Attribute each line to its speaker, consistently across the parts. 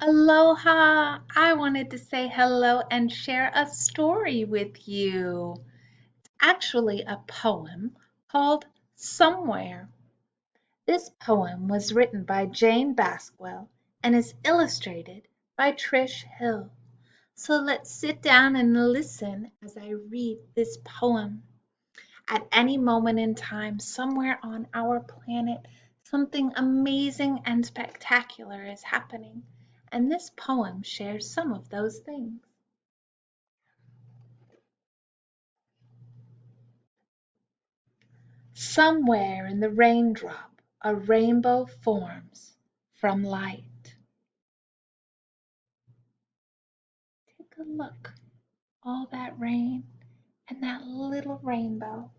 Speaker 1: Aloha! I wanted to say hello and share a story with you. Actually, a poem called Somewhere. This poem was written by Jane Baskwell and is illustrated by Trish Hill. So let's sit down and listen as I read this poem. At any moment in time, somewhere on our planet, something amazing and spectacular is happening, and this poem shares some of those things. Somewhere in the raindrop, a rainbow forms from light. Take a look, all that rain and that little rainbow.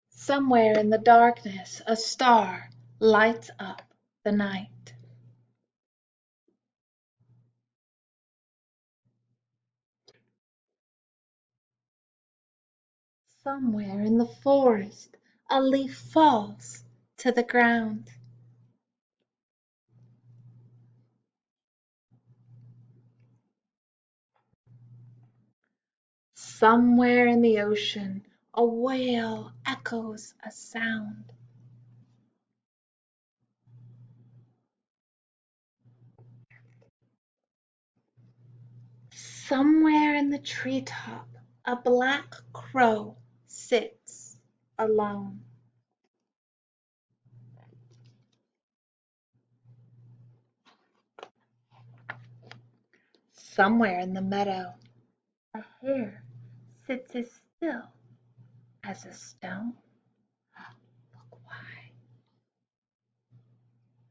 Speaker 1: Somewhere in the darkness, a star lights up the night. Somewhere in the forest, a leaf falls to the ground. Somewhere in the ocean, a whale echoes a sound. Somewhere in the treetop, a black crow sits alone. Somewhere in the meadow, a hare sits as still as a stone. Look why.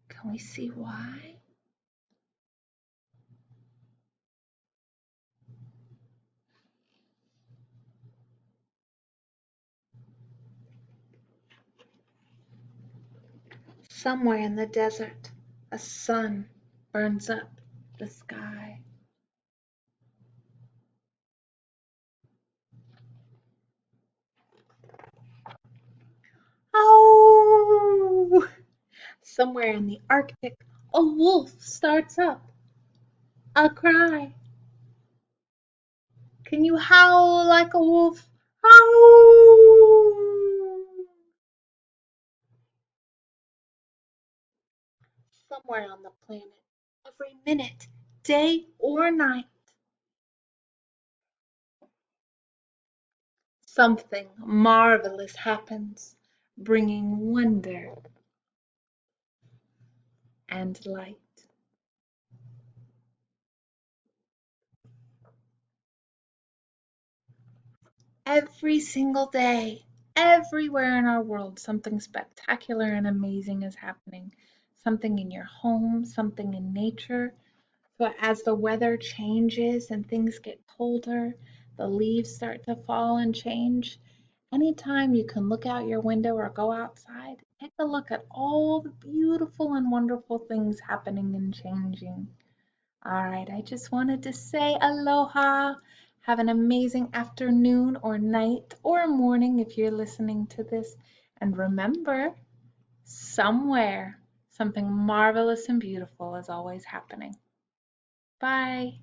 Speaker 1: Can we see why? Somewhere in the desert, a sun burns up the sky. Oh! Somewhere in the Arctic, a wolf starts up a cry. Can you howl like a wolf? Howl! Somewhere on the planet, every minute, day or night, something marvelous happens, bringing wonder and light. Every single day, everywhere in our world, something spectacular and amazing is happening. Something in your home, something in nature. So as the weather changes and things get colder, the leaves start to fall and change. Anytime you can look out your window or go outside, take a look at all the beautiful and wonderful things happening and changing. All right, I just wanted to say aloha. Have an amazing afternoon or night or morning if you're listening to this. And remember, somewhere, something marvelous and beautiful is always happening. Bye.